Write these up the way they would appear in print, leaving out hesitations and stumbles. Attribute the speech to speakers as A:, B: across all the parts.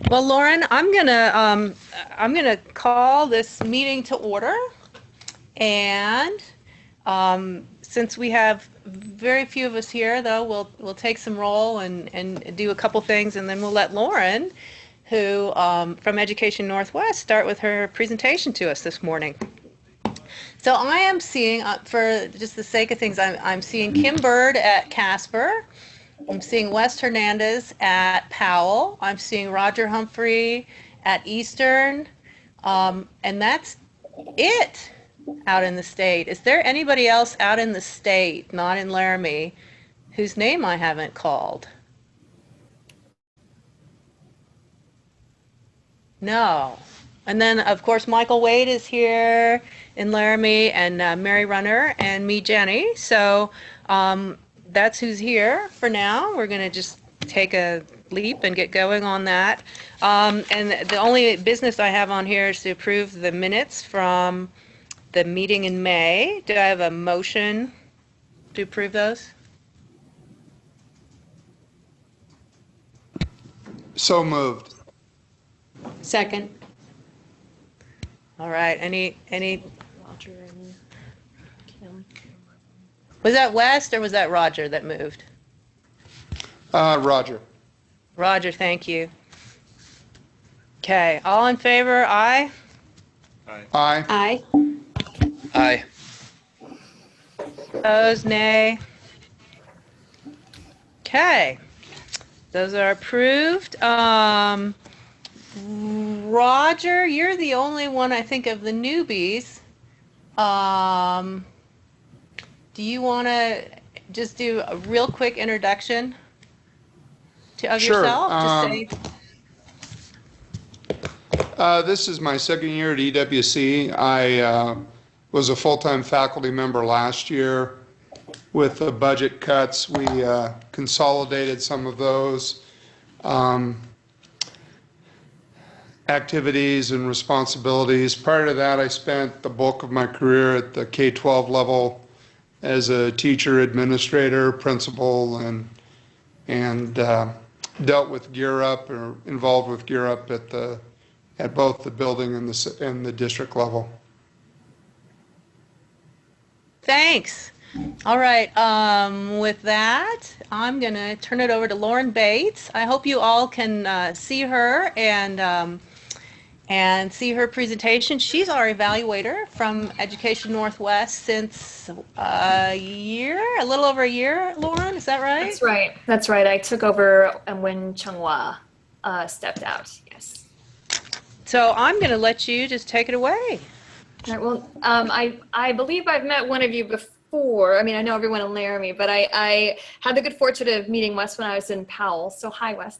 A: Well, Lauren, I'm gonna call this meeting to order, and since we have very few of us here, though, we'll take some roll and do a couple things, and then we'll let Lauren, who from Education Northwest, start with her presentation to us this morning. So I am seeing, for just the sake of things, I'm seeing Kim Bird at Casper. I'm seeing Wes Hernandez at Powell. I'm seeing Roger Humphrey at Eastern. And that's it out in the state. Is there anybody else out in the state, not in Laramie, whose name I haven't called? No. And then, of course, Michael Wade is here in Laramie, and Mary Runner, and me, Jenny. So that's who's here for now. We're going to just take a leap and get going on that. And the only business I have on here is to approve the minutes from the meeting in May. Do I have a motion to approve those?
B: So moved.
C: Second.
A: All right. Any?
C: Roger and Kim.
A: Was that West or was that Roger that moved?
B: Roger.
A: Roger, thank you. Okay. All in favor? Aye.
B: Aye.
C: Aye.
D: Aye.
A: Opposed? Nay. Okay. Those are approved. Roger, you're the only one, I think, of the newbies. Do you want to just do a real quick introduction of
B: Sure.
A: yourself? Just say,
B: This is my second year at EWC. I was a full-time faculty member last year. With the budget cuts, we consolidated some of those activities and responsibilities. Prior to that, I spent the bulk of my career at the K-12 level as a teacher, administrator, principal, and dealt with Gear Up, or involved with Gear Up at both the building and the district level.
A: thanks. All right. With that, I'm going to turn it over to Lauren Bates. I hope you all can see her and see her presentation. She's our evaluator from Education Northwest since a little over a year, Lauren, is that right?
E: That's right. That's right. I took over when Chunghwa stepped out. Yes.
A: So I'm going to let you just take it away.
E: All right. Well, I believe I've met one of you before. I mean, I know everyone in Laramie, but I had the good fortune of meeting Wes when I was in Powell. So hi, Wes.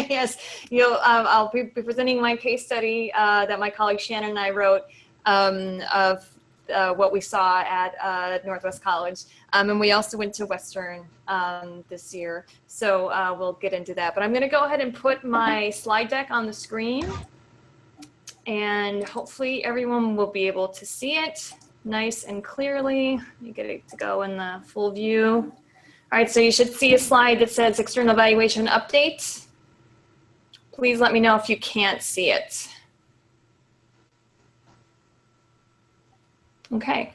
E: Yes, I'll be presenting my case study that my colleague Shannon and I wrote of what we saw at Northwest College. And we also went to Western this year. So we'll get into that. But I'm going to go ahead and put my slide deck on the screen. And hopefully everyone will be able to see it nice and clearly. Let me get it to go in the full view. All right, so you should see a slide that says External Evaluation Update. Please let me know if you can't see it. Okay,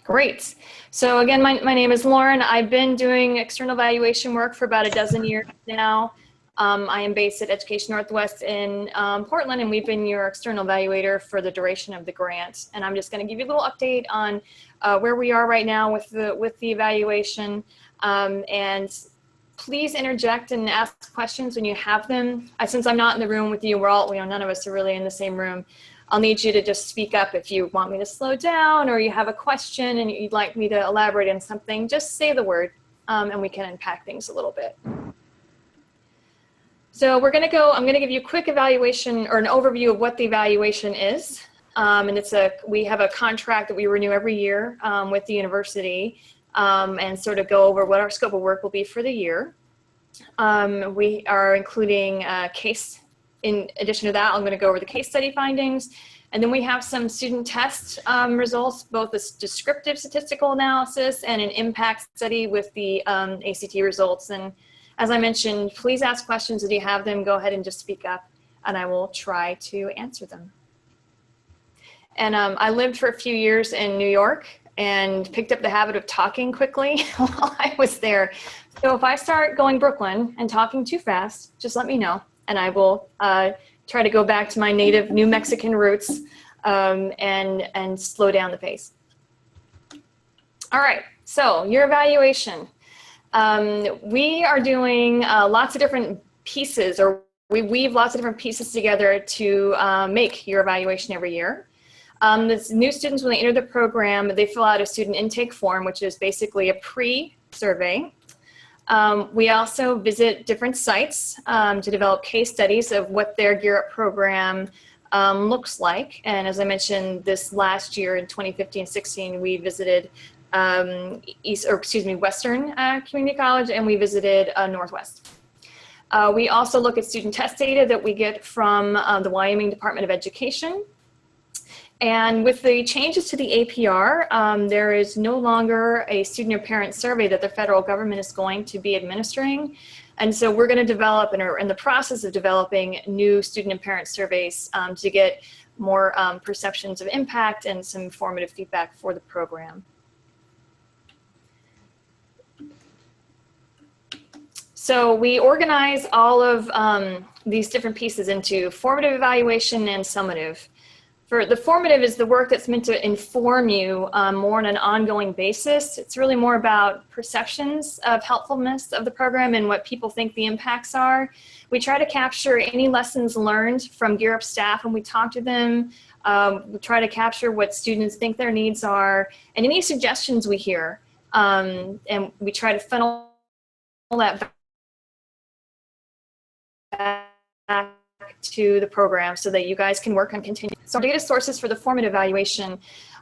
E: great. So again, my name is Lauren. I've been doing external evaluation work for about a dozen years now. I am based at Education Northwest in Portland, and we've been your external evaluator for the duration of the grant. And I'm just going to give you a little update on where we are right now with the evaluation. And please interject and ask questions when you have them. Since I'm not in the room with you, none of us are really in the same room. I'll need you to just speak up if you want me to slow down or you have a question and you'd like me to elaborate on something. Just say the word, and we can unpack things a little bit. So I'm going to give you a quick evaluation or an overview of what the evaluation is. And we have a contract that we renew every year with the university and sort of go over what our scope of work will be for the year. We are including a case. In addition to that, I'm going to go over the case study findings. And then we have some student test results, both a descriptive statistical analysis and an impact study with the ACT results. And As I mentioned, please ask questions. If you have them, go ahead and just speak up, and I will try to answer them. And I lived for a few years in New York and picked up the habit of talking quickly while I was there. So if I start going Brooklyn and talking too fast, just let me know, and I will try to go back to my native New Mexican roots and slow down the pace. All right, so your evaluation. We are doing lots of different pieces, or we weave lots of different pieces together to make your evaluation every year. The new students, when they enter the program, they fill out a student intake form, which is basically a pre-survey. We also visit different sites to develop case studies of what their Gear Up program looks like. And as I mentioned, this last year in 2015-16, we visited Western Community College, and we visited Northwest. We also look at student test data that we get from the Wyoming Department of Education. And with the changes to the APR, there is no longer a student or parent survey that the federal government is going to be administering. And so we're going to develop, and are in the process of developing, new student and parent surveys to get more perceptions of impact and some formative feedback for the program. So we organize all of these different pieces into formative evaluation and summative. For the formative is the work that's meant to inform you more on an ongoing basis. It's really more about perceptions of helpfulness of the program and what people think the impacts are. We try to capture any lessons learned from Gear Up staff when we talk to them. We try to capture what students think their needs are and any suggestions we hear. And we try to funnel that back to the program so that you guys can work on continuing. So data sources for the formative evaluation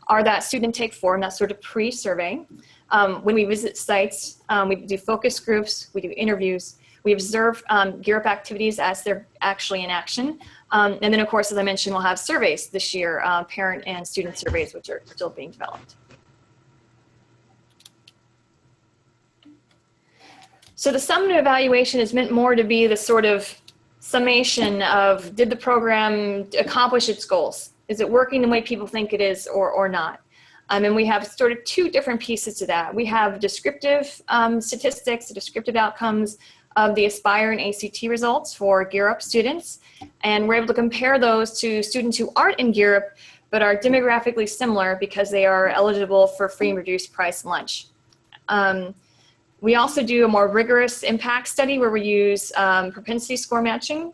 E: are that student intake form, that sort of pre-survey. When we visit sites, we do focus groups, we do interviews, we observe Gear Up activities as they're actually in action. And then of course, as I mentioned, we'll have surveys this year, parent and student surveys, which are still being developed. So the summative evaluation is meant more to be the sort of summation of, did the program accomplish its goals? Is it working the way people think it is or not? And we have sort of two different pieces to that. We have descriptive statistics, the descriptive outcomes of the Aspire and ACT results for Gear Up students. And we're able to compare those to students who aren't in Gear Up, but are demographically similar because they are eligible for free and reduced price lunch. We also do a more rigorous impact study where we use propensity score matching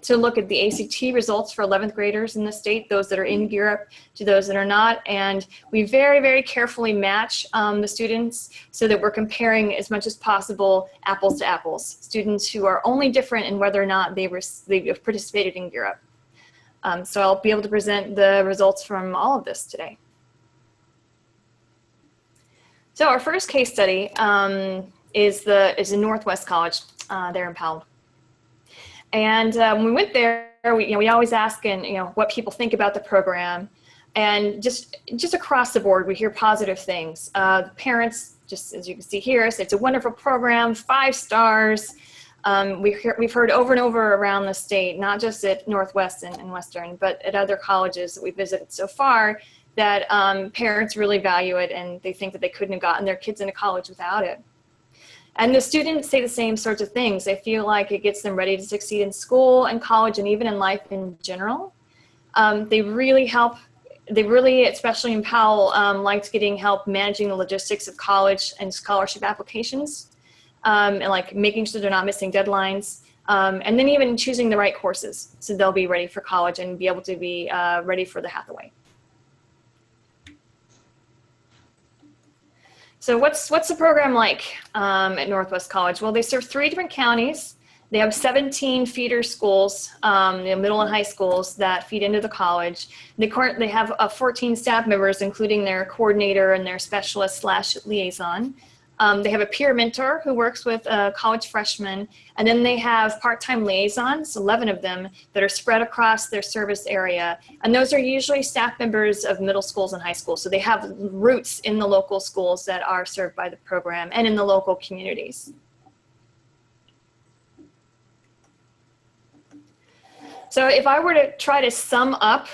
E: to look at the ACT results for 11th graders in the state, those that are in Gear Up to those that are not. And we very, very carefully match the students so that we're comparing as much as possible apples to apples. Students who are only different in whether or not they've participated in Gear Up. So I'll be able to present the results from all of this today. So our first case study is in Northwest College there in Powell. And when we went there, we always ask what people think about the program, and just across the board we hear positive things. The parents, just as you can see here, say it's a wonderful program, 5 stars. We've heard over and over around the state, not just at Northwest and Western, but at other colleges that we visited so far, that parents really value it and they think that they couldn't have gotten their kids into college without it. And the students say the same sorts of things. They feel like it gets them ready to succeed in school and college and even in life in general. They really help, especially in Powell, liked getting help managing the logistics of college and scholarship applications, and like making sure they're not missing deadlines. And then even choosing the right courses so they'll be ready for college and be able to be ready for the Hathaway. So what's the program like at Northwest College? Well, they serve 3 different counties. They have 17 feeder schools, middle and high schools that feed into the college. They have 14 staff members, including their coordinator and their specialist / liaison. They have a peer mentor who works with college freshmen, and then they have part-time liaisons, 11 of them, that are spread across their service area. And those are usually staff members of middle schools and high schools. So they have roots in the local schools that are served by the program and in the local communities. So if I were to try to sum up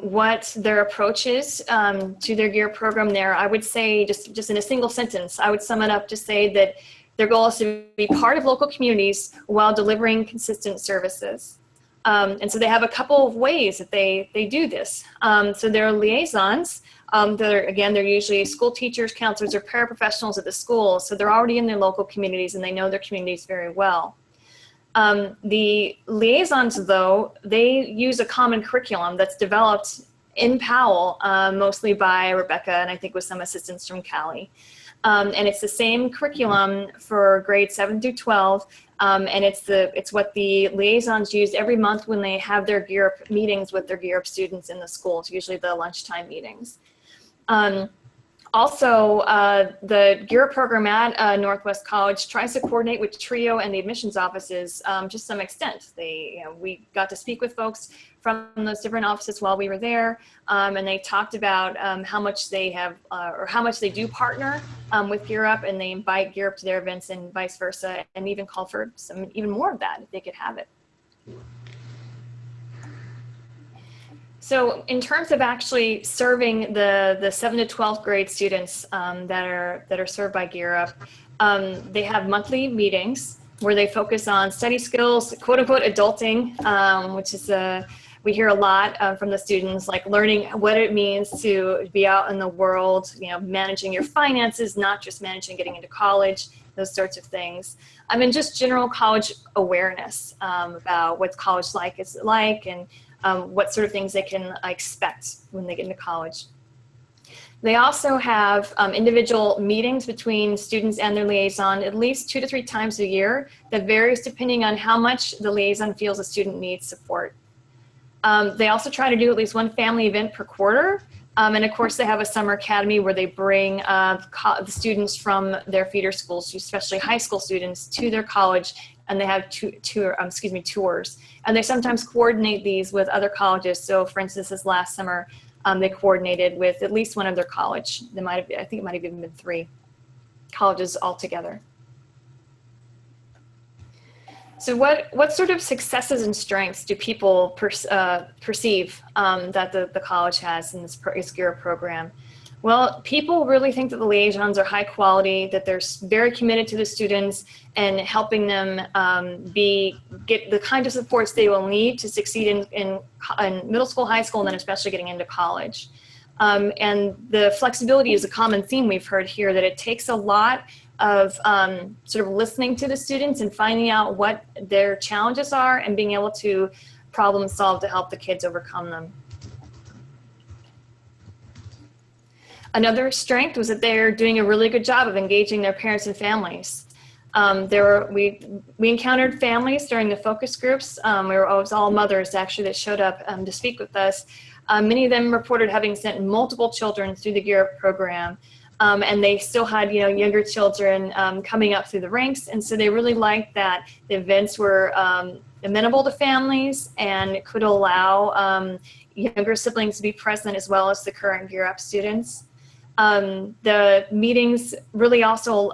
E: what their approach is to their GEAR program there, I would say just in a single sentence, I would sum it up to say that their goal is to be part of local communities while delivering consistent services. And so they have a couple of ways that they do this. So they're liaisons. They're usually school teachers, counselors, or paraprofessionals at the school. So they're already in their local communities and they know their communities very well. The liaisons, though, they use a common curriculum that's developed in Powell, mostly by Rebecca, and I think with some assistance from Callie. And it's the same curriculum for grades 7 through 12, and it's what the liaisons use every month when they have their GEAR Up meetings with their GEAR Up students in the schools, usually the lunchtime meetings. Also, the GEAR program at Northwest College tries to coordinate with TRIO and the admissions offices to some extent. We got to speak with folks from those different offices while we were there, and they talked about how much they have, or how much they do partner with GEAR Up, and they invite GEAR Up to their events and vice versa, and even call for even more of that if they could have it. So in terms of actually serving the 7 to 12th grade students that are served by GEAR Up, they have monthly meetings where they focus on study skills, quote unquote adulting, which is we hear a lot from the students, like learning what it means to be out in the world, managing your finances, not just managing getting into college, those sorts of things. I mean, just general college awareness about what college is like, and what sort of things they can expect when they get into college. They also have individual meetings between students and their liaison at least 2 to 3 times a year that varies depending on how much the liaison feels a student needs support. They also try to do at least one family event per quarter. And of course, they have a summer academy where they bring the students from their feeder schools, especially high school students, to their college, and they have tours. And they sometimes coordinate these with other colleges. So for instance, this last summer, they coordinated with at least one other college. I think it might have even been 3 colleges altogether. So what sort of successes and strengths do people perceive that the college has in this GEAR program? Well, people really think that the liaisons are high quality, that they're very committed to the students and helping them get the kind of supports they will need to succeed in middle school, high school, and then especially getting into college. And the flexibility is a common theme we've heard here, that it takes a lot of sort of listening to the students and finding out what their challenges are and being able to problem solve to help the kids overcome them. Another strength was that they're doing a really good job of engaging their parents and families. We encountered families during the focus groups. It was all mothers actually that showed up to speak with us. Many of them reported having sent multiple children through the GEAR Up program. And they still had, younger children coming up through the ranks. And so they really liked that the events were amenable to families and could allow younger siblings to be present as well as the current GEAR Up students. The meetings really also,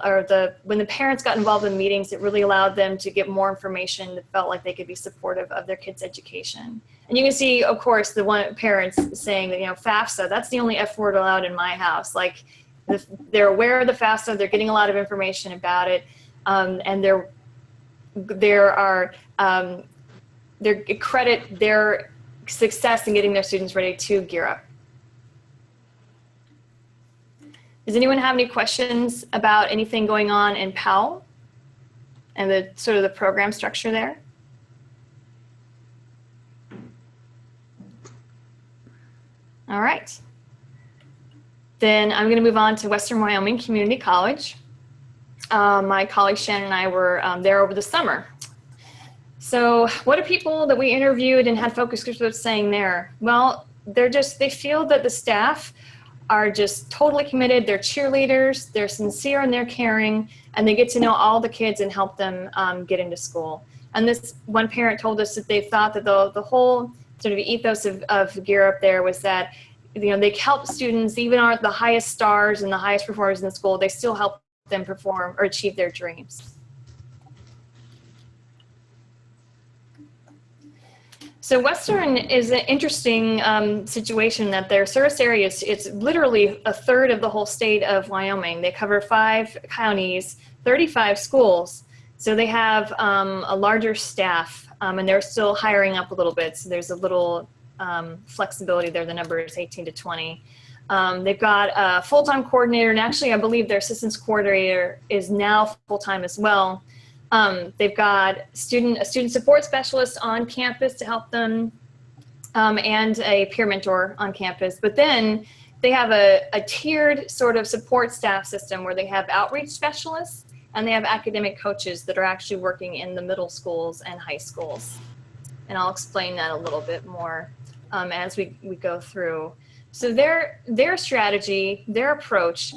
E: when the parents got involved in meetings, it really allowed them to get more information that felt like they could be supportive of their kids' education. And you can see, of course, the one parents saying that, FAFSA, that's the only F word allowed in my house. Like, they're aware of the FAFSA, they're getting a lot of information about it, and they credit their success in getting their students ready to GEAR Up. Does anyone have any questions about anything going on in Powell and the sort of the program structure there? All right. Then I'm going to move on to Western Wyoming Community College. My colleague Shannon and I were there over the summer. So what are people that we interviewed and had focus groups with saying there? Well, they feel that the staff are just totally committed. They're cheerleaders, they're sincere and they're caring, and they get to know all the kids and help them get into school. And this one parent told us that they thought that the whole sort of ethos of GEAR Up there was that they help students, even aren't the highest stars and the highest performers in the school, they still help them perform or achieve their dreams. So Western is an interesting situation that their service area it's literally a third of the whole state of Wyoming. They cover 5 counties, 35 schools. So they have a larger staff, and they're still hiring up a little bit. So there's a little flexibility there. The number is 18 to 20. They've got a full-time coordinator, and actually I believe their assistance coordinator is now full-time as well. They've got a student support specialist on campus to help them, and a peer mentor on campus. But then they have a tiered sort of support staff system where they have outreach specialists and they have academic coaches that are actually working in the middle schools and high schools. And I'll explain that a little bit more as we go through. So their strategy, their approach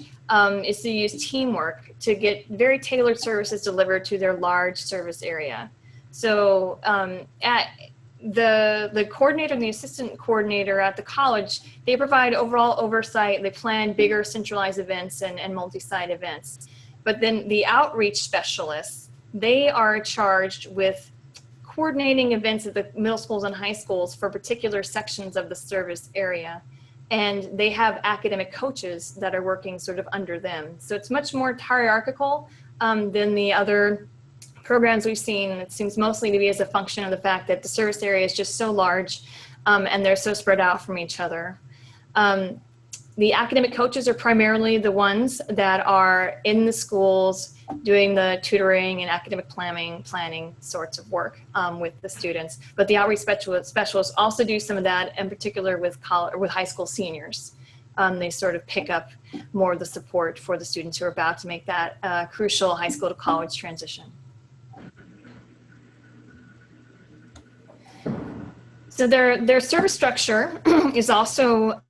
E: is to use teamwork to get very tailored services delivered to their large service area. So at the coordinator and the assistant coordinator at the college, they provide overall oversight. They plan bigger centralized events and multi-site events. But then the outreach specialists, they are charged with coordinating events at the middle schools and high schools for particular sections of the service area. And they have academic coaches that are working sort of under them. So it's much more hierarchical than the other programs we've seen. It seems mostly to be as a function of the fact that the service area is just so large and they're so spread out from each other. The academic coaches are primarily the ones that are in the schools doing the tutoring and academic planning sorts of work with the students. But the outreach specialists also do some of that, in particular with high school seniors. They sort of pick up more of the support for the students who are about to make that crucial high school to college transition. So their service structure is also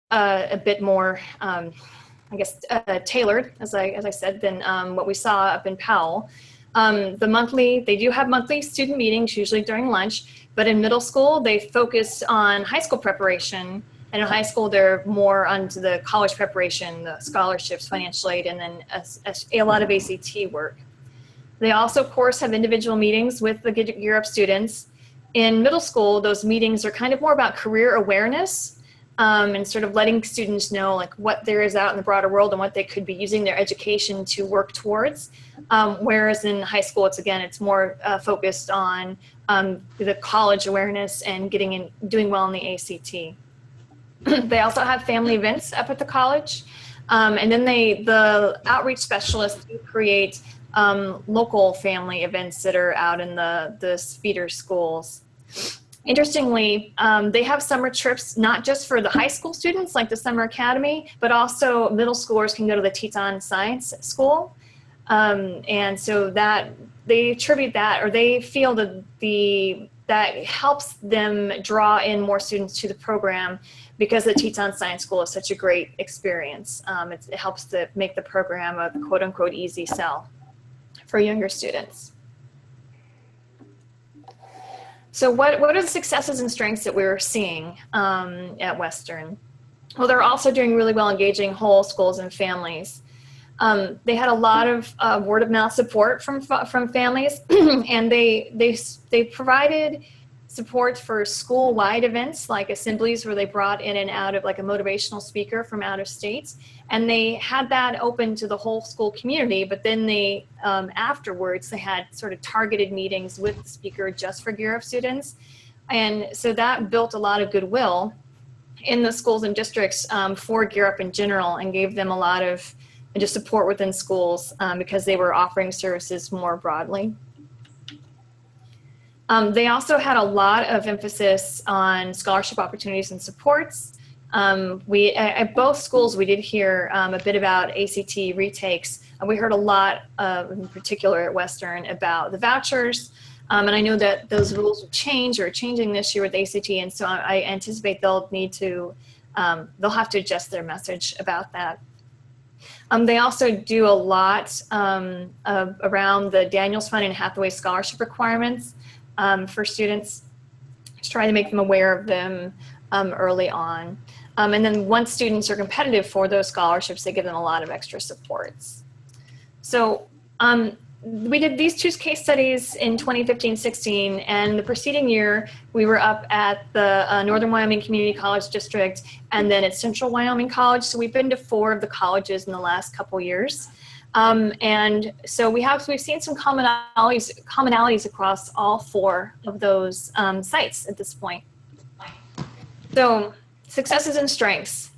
E: a bit more, I guess, tailored, as I said, than what we saw up in Powell. They do have monthly student meetings, usually during lunch, but in middle school, they focus on high school preparation, and in high school, they're more onto the college preparation, the scholarships, financial aid, and then a lot of ACT work. They also, of course, have individual meetings with the Gear Up students. In middle school, those meetings are kind of more about career awareness, and sort of letting students know like what there is out in the broader world and what they could be using their education to work towards. Whereas in high school, it's more focused on the college awareness and doing well in the ACT. They also have family events up at the college. And then the outreach specialists do create local family events that are out in the feeder schools. Interestingly, they have summer trips, not just for the high school students, like the Summer Academy, but also middle schoolers can go to the Teton Science School. And so that they attribute that, or they feel that helps them draw in more students to the program because the Teton Science School is such a great experience. It helps to make the program a quote unquote easy sell for younger students. So what are the successes and strengths that we were seeing at Western? Well, they're also doing really well engaging whole schools and families. They had a lot of word of mouth support from families, and they provided support for school-wide events like assemblies where they brought in and out of like a motivational speaker from out of state. And they had that open to the whole school community, but then they, afterwards, they had sort of targeted meetings with the speaker just for Gear Up students. And so that built a lot of goodwill in the schools and districts for Gear Up in general, and gave them a lot of just support within schools because they were offering services more broadly. They also had a lot of emphasis on scholarship opportunities and supports. At both schools, we did hear a bit about ACT retakes. We heard a lot, in particular at Western, about the vouchers. And I know that those rules will change or are changing this year with ACT. And so I anticipate they'll have to adjust their message about that. They also do a lot around the Daniels Fund and Hathaway scholarship requirements for students, to try to make them aware of them early on. And then once students are competitive for those scholarships, they give them a lot of extra supports. So we did these two case studies in 2015-16, and the preceding year we were up at the Northern Wyoming Community College District and then at Central Wyoming College. So we've been to 4 of the colleges in the last couple years. And so we've seen some commonalities across all 4 of those sites at this point. So successes and strengths.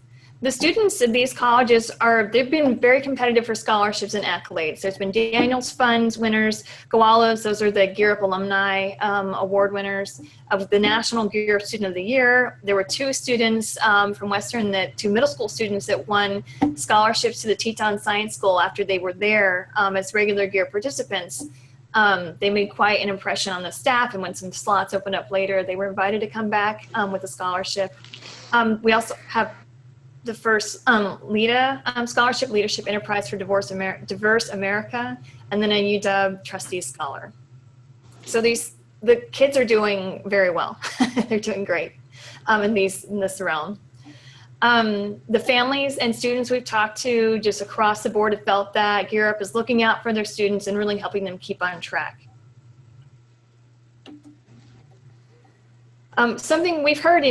E: The students at these colleges they've been very competitive for scholarships and accolades. There's been Daniels Funds winners, Goalas, those are the Gear Up Alumni Award winners of the National Gear Up Student of the Year. There were 2 students from Western, 2 middle school students that won scholarships to the Teton Science School after they were there as regular Gear participants. They made quite an impression on the staff, and when some slots opened up later, they were invited to come back with a scholarship. We also have the first LEDA scholarship, Leadership Enterprise for Diverse America, and then a UW Trustee Scholar. So the kids are doing very well. They're doing great in this realm. The families and students we've talked to just across the board have felt that Gear Up is looking out for their students and really helping them keep on track. Something we've heard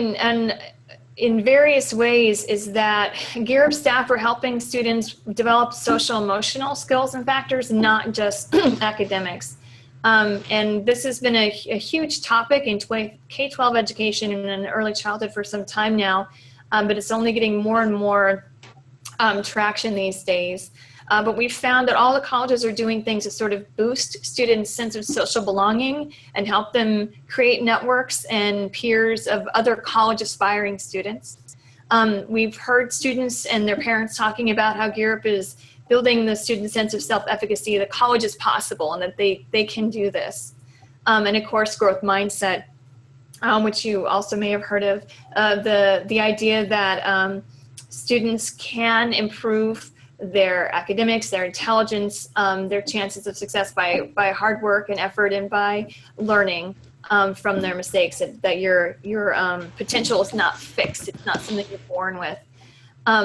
E: in various ways is that Gear Up staff are helping students develop social emotional skills and factors, not just academics. And this has been a huge topic in K-12 education and in early childhood for some time now, but it's only getting more and more traction these days. But we've found that all the colleges are doing things to sort of boost students' sense of social belonging and help them create networks and peers of other college aspiring students. We've heard students and their parents talking about how Gear Up is building the student sense of self-efficacy, that college is possible and that they can do this. And of course, growth mindset, which you also may have heard of, the idea that students can improve their academics, their intelligence, their chances of success by hard work and effort and by learning from their mistakes, that your potential is not fixed. It's not something you're born with.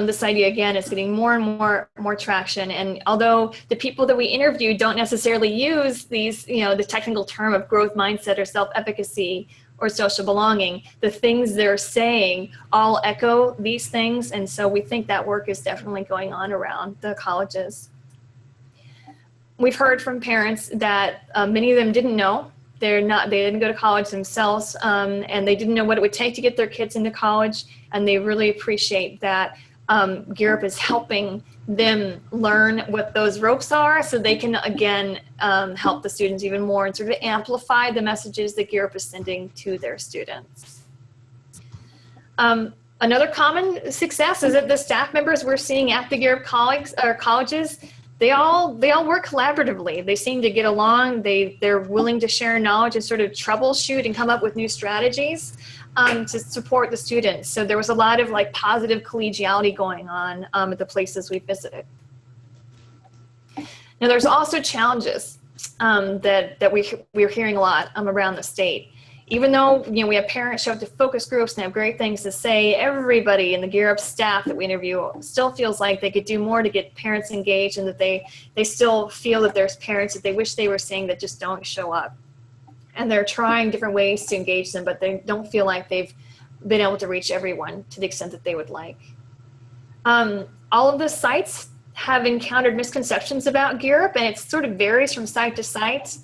E: This idea, again, is getting more and more traction. And although the people that we interview don't necessarily use these, the technical term of growth mindset or self-efficacy or social belonging, the things they're saying all echo these things. And so we think that work is definitely going on around the colleges. We've heard from parents that many of them didn't know. They didn't go to college themselves, and they didn't know what it would take to get their kids into college. And they really appreciate that Gear Up is helping them learn what those ropes are, so they can again help the students even more and sort of amplify the messages that Gear Up is sending to their students. Another common success is that the staff members we're seeing at the Gear Up colleges, they all work collaboratively. They seem to get along. They're willing to share knowledge and sort of troubleshoot and come up with new strategies to support the students. So there was a lot of positive collegiality going on at the places we visited. Now there's also challenges that we're hearing a lot around the state. Even though we have parents show up to focus groups and have great things to say, everybody in the Gear Up staff that we interview still feels like they could do more to get parents engaged, and that they still feel that there's parents that they wish they were seeing that just don't show up. And they're trying different ways to engage them, but they don't feel like they've been able to reach everyone to the extent that they would like. All of the sites have encountered misconceptions about Gear Up, and it sort of varies from site to site.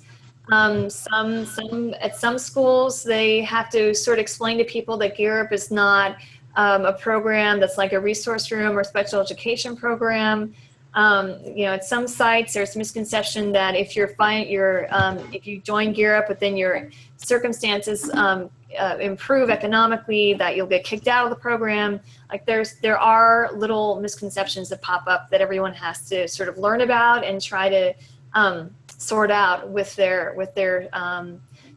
E: At some schools, they have to sort of explain to people that Gear Up is not a program that's like a resource room or special education program. At some sites, there's a misconception that if if you join Gear Up, but then your circumstances improve economically, that you'll get kicked out of the program. There are little misconceptions that pop up that everyone has to sort of learn about and try to sort out with their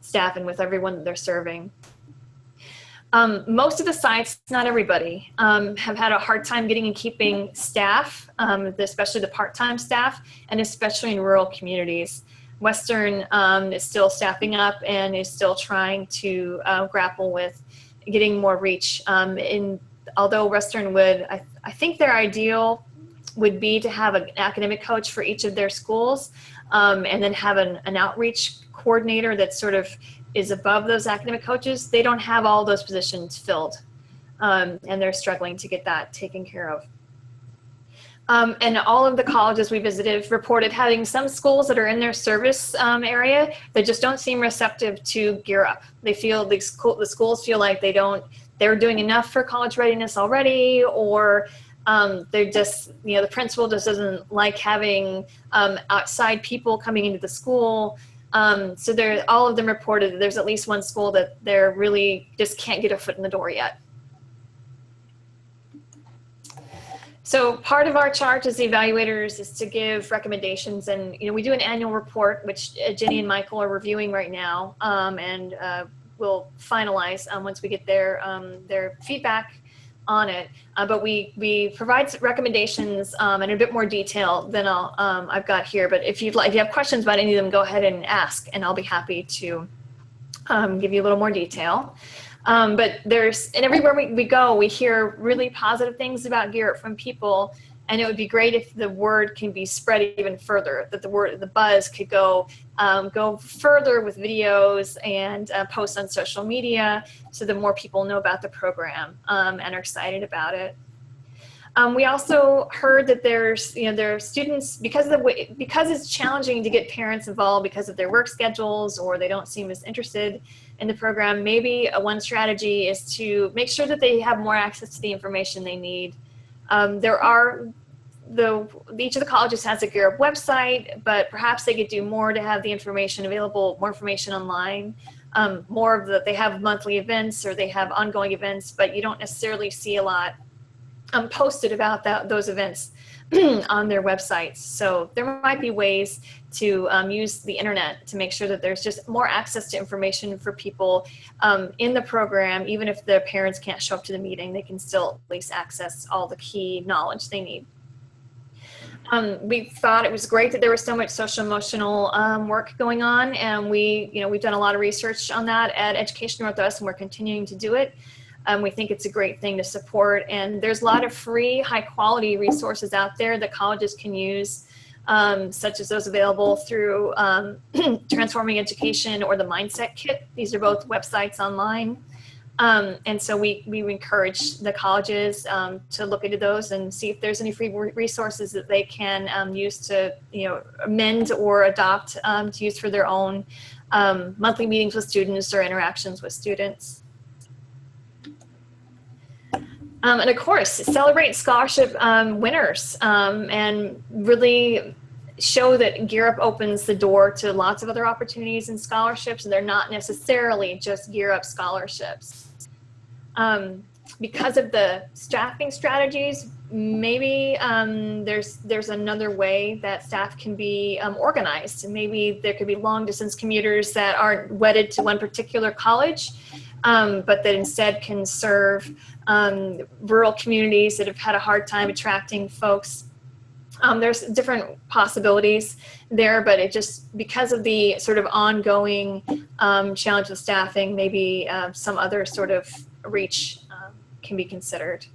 E: staff and with everyone that they're serving. Most of the sites, not everybody, have had a hard time getting and keeping staff, especially the part-time staff, and especially in rural communities. Western is still staffing up and is still trying to grapple with getting more reach. Although Western would, I think their ideal would be to have an academic coach for each of their schools. and then have an outreach coordinator that sort of is above those academic coaches. They don't have all those positions filled, and they're struggling to get that taken care of. And all of the colleges we visited reported having some schools that are in their service area that just don't seem receptive to Gear Up. They feel the schools feel like they're doing enough for college readiness already, or they're just, the principal just doesn't like having outside people coming into the school. So all of them reported that there's at least one school that they're really just can't get a foot in the door yet. So part of our charge as evaluators is to give recommendations, and we do an annual report, which Jenny and Michael are reviewing right now, and we'll finalize once we get their feedback on it. But we provide recommendations in a bit more detail than I've got here. But if you have questions about any of them, go ahead and ask, and I'll be happy to give you a little more detail. But and everywhere we go, we hear really positive things about Gear Up from people, and it would be great if the word can be spread even further, that the buzz could go further with videos and posts on social media, so that more people know about the program and are excited about it. We also heard that there are students, because it's challenging to get parents involved because of their work schedules, or they don't seem as interested in the program. Maybe one strategy is to make sure that they have more access to the information they need. Each of the colleges has a Gear Up website, but perhaps they could do more to have the information available, more information online. They have monthly events, or they have ongoing events, but you don't necessarily see a lot posted about those events on their websites. So there might be ways to use the internet to make sure that there's just more access to information for people in the program. Even if their parents can't show up to the meeting, they can still at least access all the key knowledge they need. We thought it was great that there was so much social emotional work going on, and we've done a lot of research on that at Education Northwest, and we're continuing to do it. We think it's a great thing to support, and there's a lot of free, high-quality resources out there that colleges can use, such as those available through Transforming Education or the Mindset Kit. These are both websites online, and so we encourage the colleges to look into those and see if there's any free resources that they can use to amend or adopt to use for their own monthly meetings with students or interactions with students. And of course, celebrate scholarship winners and really show that Gear Up opens the door to lots of other opportunities and scholarships, and they're not necessarily just Gear Up scholarships. Because of the staffing strategies, maybe there's another way that staff can be organized. And maybe there could be long distance commuters that aren't wedded to one particular college, but that instead can serve rural communities that have had a hard time attracting folks. There's different possibilities there, but because of the sort of ongoing challenge with staffing, maybe some other sort of reach can be considered.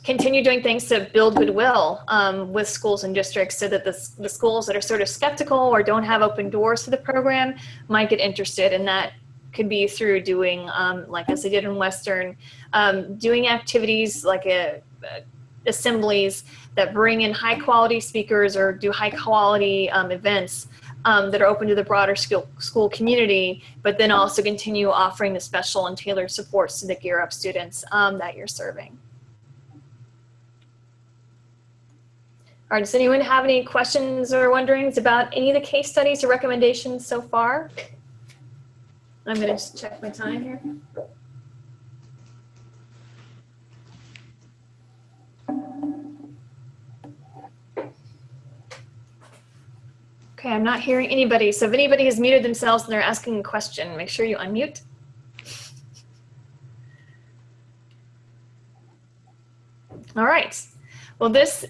E: Continue doing things to build goodwill with schools and districts, so that the schools that are sort of skeptical or don't have open doors to the program might get interested, and that could be through doing, like as they did in Western, doing activities like assemblies that bring in high quality speakers, or do high quality events that are open to the broader school community, but then also continue offering the special and tailored supports to the Gear Up students that you're serving. All right, does anyone have any questions or wonderings about any of the case studies or recommendations so far? I'm going to just check my time here. Okay, I'm not hearing anybody. So if anybody has muted themselves and they're asking a question, make sure you unmute. All right. Well, this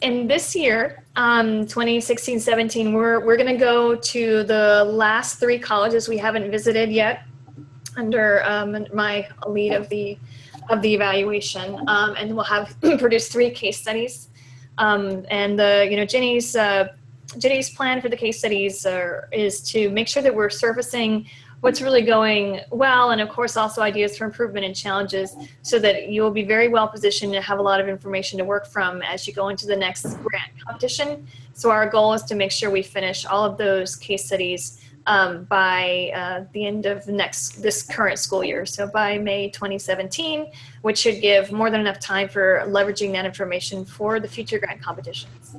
E: year, 2016-17, we're going to go to the last 3 colleges we haven't visited yet, under my lead of the evaluation, and we'll have produced 3 case studies. And Jenny's Jenny's plan for the case studies is to make sure that we're surfacing what's really going well, and of course also ideas for improvement and challenges, so that you'll be very well positioned to have a lot of information to work from as you go into the next grant competition. So our goal is to make sure we finish all of those case studies by the end of this current school year, so by May 2017, which should give more than enough time for leveraging that information for the future grant competitions.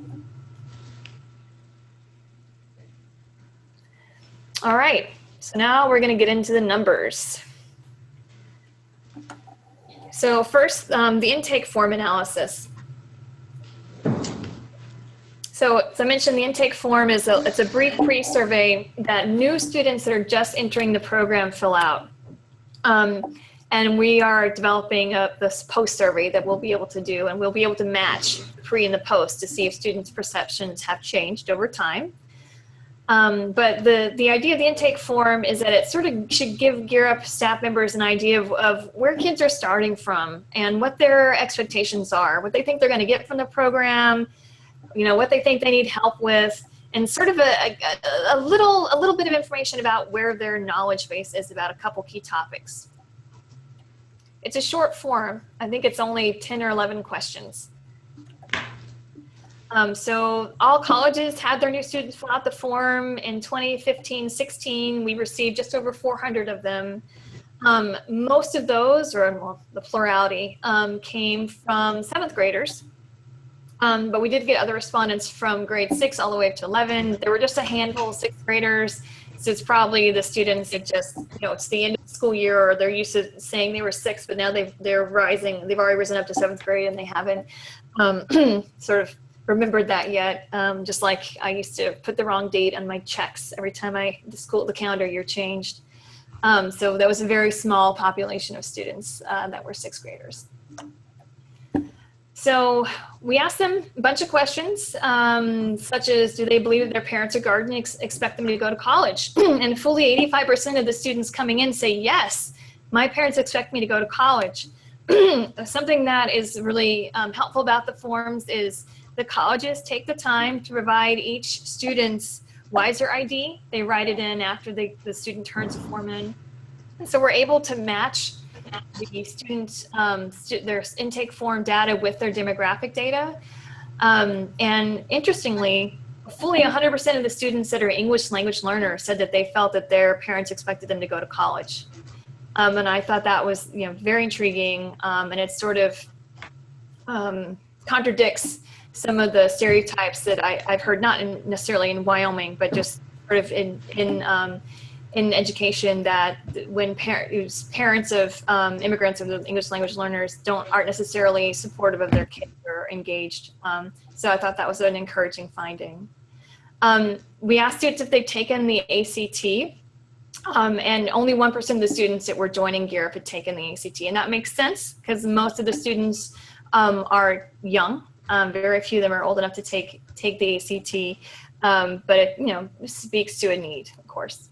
E: All right, so now we're going to get into the numbers. So first, the intake form analysis. So as I mentioned, the intake form is it's a brief pre-survey that new students that are just entering the program fill out. And we are developing this post-survey that we'll be able to do, and we'll be able to match the pre and the post to see if students' perceptions have changed over time. But the idea of the intake form is that it sort of should give Gear Up staff members an idea of where kids are starting from and what their expectations are, what they think they're going to get from the program, you know, what they think they need help with, and sort of a little bit of information about where their knowledge base is about a couple key topics. It's a short form. I think it's only 10 or 11 questions. So all colleges had their new students fill out the form. In 2015-16, we received just over 400 of them. Most of those, or well, the plurality, came from 7th graders. But we did get other respondents from grade 6 all the way up to 11. There were just a handful of 6th graders. So it's probably the students that just, you know, it's the end of the school year, or they're used to saying they were 6, but now they're rising. They've already risen up to 7th grade, and they haven't sort of remembered that yet. Just like I used to put the wrong date on my checks every time the calendar year changed. So that was a very small population of students that were 6th graders. So we asked them a bunch of questions, such as, do they believe that their parents or guardian expect them to go to college? And fully 85% of the students coming in say, yes, my parents expect me to go to college. Something that is really helpful about the forms is the colleges take the time to provide each student's WISER ID. They write it in after the student turns the form in. And so we're able to match the students' their intake form data with their demographic data. And interestingly, fully 100% of the students that are English language learners said that they felt that their parents expected them to go to college. And I thought that was, you know, very intriguing, and it sort of contradicts some of the stereotypes that I've heard, not necessarily in Wyoming, but just sort of in education, that when parents of immigrants or English language learners aren't necessarily supportive of their kids or engaged. So I thought that was an encouraging finding. We asked students if they've taken the ACT, and only 1% of the students that were joining Gear Up had taken the ACT. And that makes sense because most of the students are young. Very few of them are old enough to take the ACT, but it, you know, speaks to a need, of course.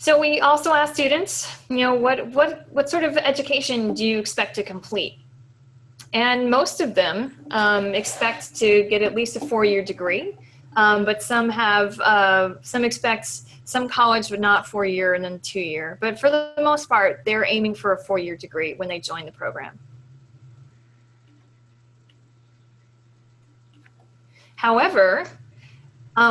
E: So we also asked students, you know, what sort of education do you expect to complete? And most of them expect to get at least a 4-year degree, but some expect some college, but not 4-year and then 2-year. But for the most part, they're aiming for a 4-year degree when they join the program. However,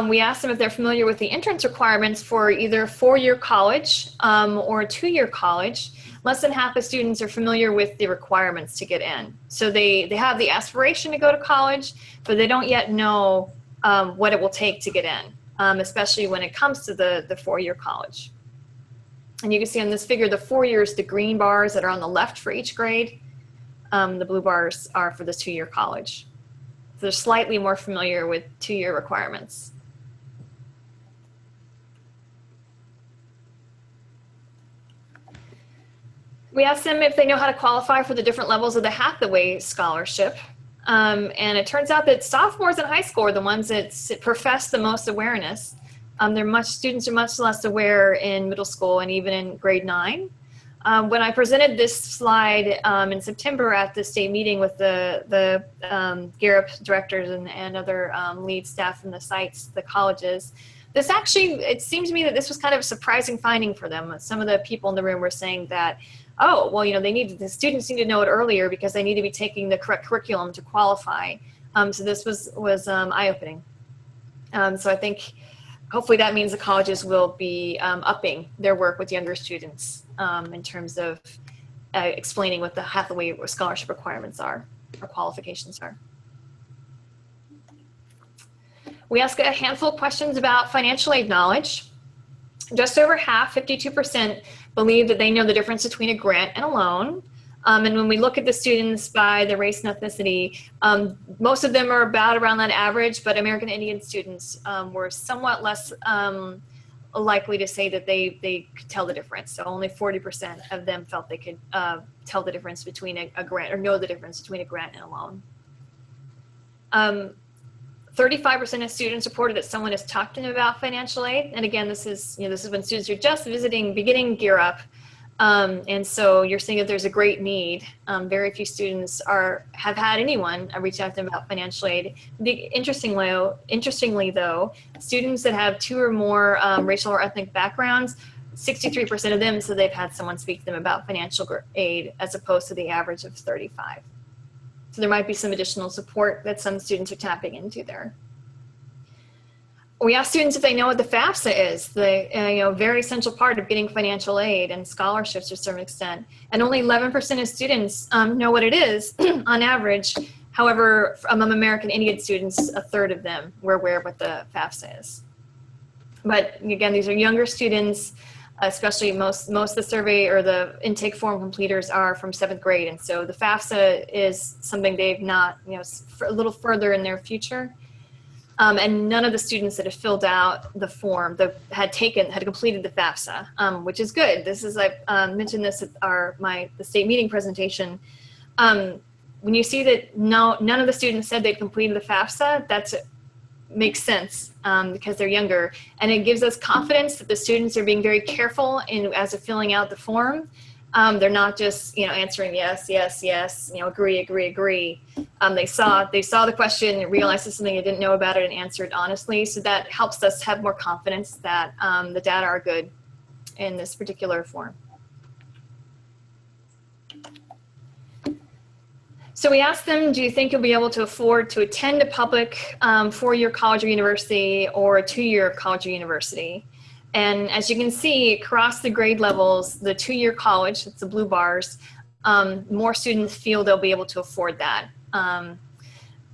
E: we asked them if they're familiar with the entrance requirements for either 4-year college or a 2-year college. Less than half of students are familiar with the requirements to get in. So they have the aspiration to go to college, but they don't yet know what it will take to get in, especially when it comes to the 4-year college. And you can see on this figure, the 4 years, the green bars that are on the left for each grade, the blue bars are for the 2-year college. So they're slightly more familiar with 2-year requirements. We asked them if they know how to qualify for the different levels of the Hathaway Scholarship. And it turns out that sophomores in high school are the ones that profess the most awareness. Students are much less aware in middle school and even in grade 9. When I presented this slide in September at the state meeting with the GARUP directors and other lead staff from the sites, the colleges, this actually, it seemed to me that this was kind of a surprising finding for them. Some of the people in the room were saying that, oh, well, the students need to know it earlier because they need to be taking the correct curriculum to qualify. So this was eye-opening. So I think hopefully that means the colleges will be upping their work with younger students in terms of explaining what the Hathaway scholarship requirements are or qualifications are. We ask a handful of questions about financial aid knowledge. Just over half, 52%, believe that they know the difference between a grant and a loan. And when we look at the students by the race and ethnicity, most of them are around that average, but American Indian students were somewhat less likely to say that they could tell the difference. So only 40% of them felt they could tell the difference between a grant or know the difference between a grant and a loan. 35% of students reported that someone has talked to them about financial aid. And again, this is when students are just beginning Gear Up. And so you're seeing that there's a great need. Very few students have had anyone reach out to them about financial aid. Interestingly though, students that have 2 or more racial or ethnic backgrounds, 63% of them said they've had someone speak to them about financial aid as opposed to the average of 35. So there might be some additional support that some students are tapping into there. We ask students if they know what the FAFSA is, the very essential part of getting financial aid and scholarships to a certain extent. And only 11% of students know what it is on average. However, among American Indian students, a third of them were aware of what the FAFSA is. But again, these are younger students, especially most of the survey or the intake form completers are from 7th grade. And so the FAFSA is something they've not, a little further in their future. And none of the students that have filled out the form that had completed the FAFSA, which is good. This is, I mentioned this at the state meeting presentation. When you see that none of the students said they'd completed the FAFSA, that makes sense because they're younger. And it gives us confidence that the students are being very careful as they're filling out the form. They're not just, answering yes, yes, yes, agree, agree, agree. They saw the question, realized it's something they didn't know about it and answered honestly. So that helps us have more confidence that the data are good in this particular form. So we asked them, do you think you'll be able to afford to attend a public 4-year college or university or a 2-year college or university? And as you can see, across the grade levels, the 2-year college, that's the blue bars, more students feel they'll be able to afford that. Only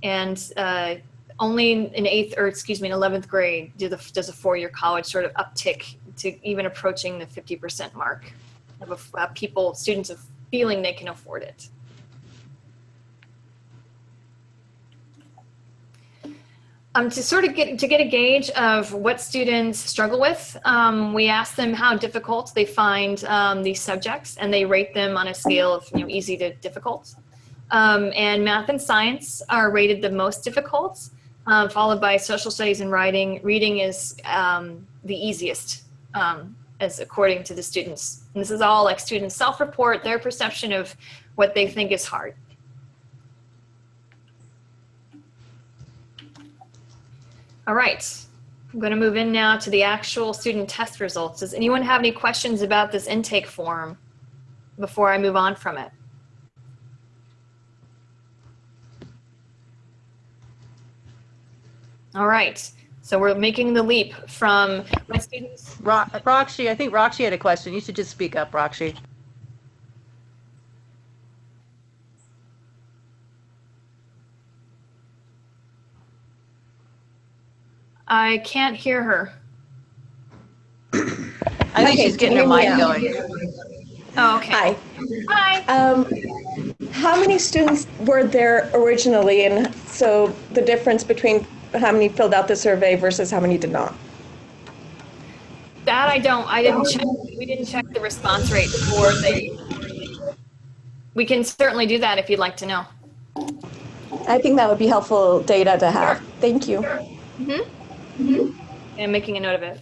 E: in 11th grade does a 4-year college sort of uptick to even approaching the 50% mark of students of feeling they can afford it. To get a gauge of what students struggle with, we ask them how difficult they find these subjects, and they rate them on a scale of easy to difficult. And math and science are rated the most difficult, followed by social studies and writing. Reading is the easiest, as according to the students. And this is all like students self-report their perception of what they think is hard. All right, I'm going to move in now to the actual student test results. Does anyone have any questions about this intake form before I move on from it? All right, so we're making the leap from my students.
A: Roxy, I think Roxy had a question. You should just speak up, Roxy.
E: I can't hear her.
A: I think she's getting her mic going.
E: Oh, okay.
D: Hi.
E: Hi.
D: How many students were there originally, and so the difference between how many filled out the survey versus how many did not?
E: That I didn't check. We didn't check the response rate for we can certainly do that if you'd like to know.
D: I think that would be helpful data to have.
E: Sure.
D: Thank you.
E: Mm-hmm. Mm-hmm. I'm making a note of it.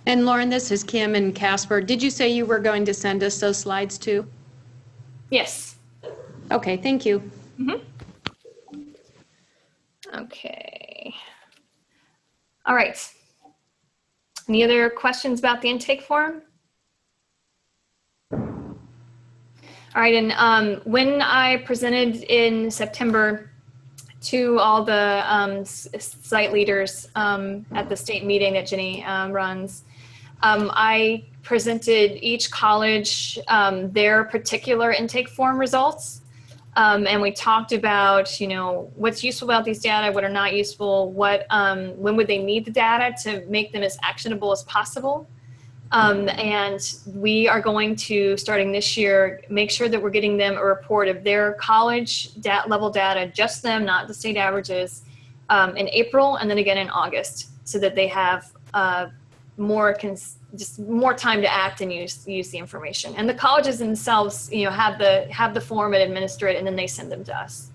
C: And Lauren, this is Kim and Casper. Did you say you were going to send us those slides too?
E: Yes.
C: Okay, thank you.
E: Okay. All right. Any other questions about the intake form? All right, and when I presented in September to all the site leaders at the state meeting that Jenny runs, I presented each college their particular intake form results. And we talked about, you know, what's useful about these data, what are not useful, what, when would they need the data to make them as actionable as possible. And we are going to, starting this year, make sure that we're getting them a report of their college level data, just them, not the state averages, in April and then again in August, so that they have just more time to act and use the information. And the colleges themselves, you know, have the form and administer it, and then they send them to us.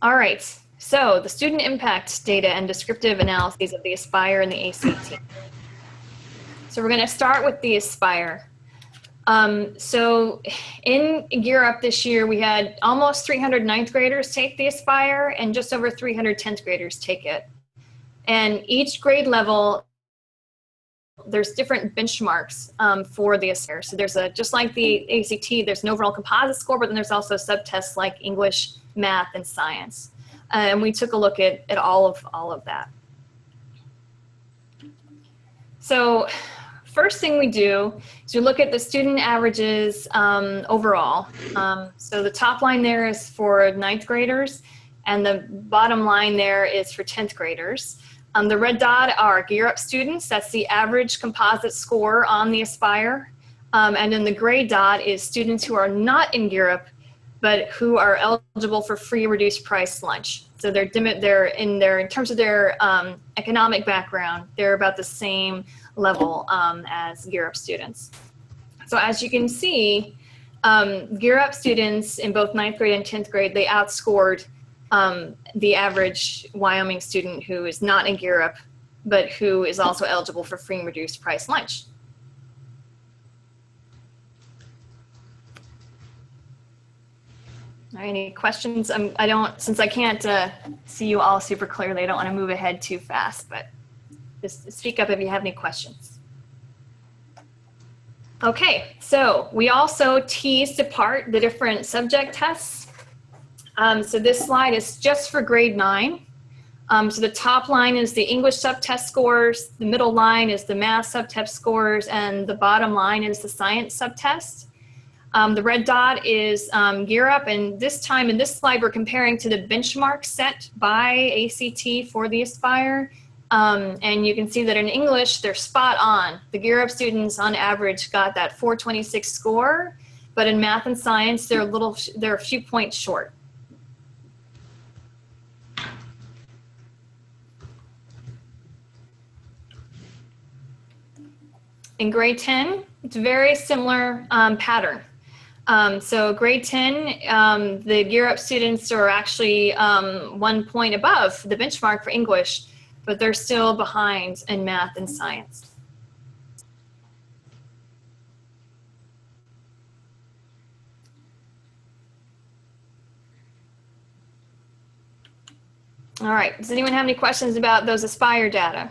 E: All right. So the student impact data and descriptive analyses of the Aspire and the ACT. So we're going to start with the Aspire. So in Gear Up this year, we had almost 300 ninth graders take the Aspire and just over 300 10th graders take it. And each grade level, there's different benchmarks for the Aspire. So there's just like the ACT, there's an overall composite score, but then there's also subtests like English, math, and science. And we took a look at all of that. So first thing we do is we look at the student averages overall. So the top line there is for ninth graders, and the bottom line there is for 10th graders. The red dot are Gear Up students. That's the average composite score on the Aspire. And then the gray dot is students who are not in Gear Up, but who are eligible for free reduced price lunch. So in terms of their economic background, they're about the same level as Gear Up students. So as you can see, Gear Up students in both 9th grade and 10th grade, they outscored the average Wyoming student who is not in Gear Up, but who is also eligible for free and reduced price lunch. All right, any questions? Since I can't see you all super clearly, I don't want to move ahead too fast, but just speak up if you have any questions. Okay, so we also teased apart the different subject tests. So this slide is just for grade 9. So the top line is the English subtest scores, the middle line is the math subtest scores, and the bottom line is the science subtest. The red dot is Gear Up, and this time in this slide we're comparing to the benchmark set by ACT for the Aspire. And you can see that in English they're spot on. The Gear Up students on average got that 426 score, but in math and science they're a few points short. In grade 10, it's a very similar pattern. So grade 10, the Gear Up students are actually 1 point above the benchmark for English, but they're still behind in math and science. All right, does anyone have any questions about those Aspire data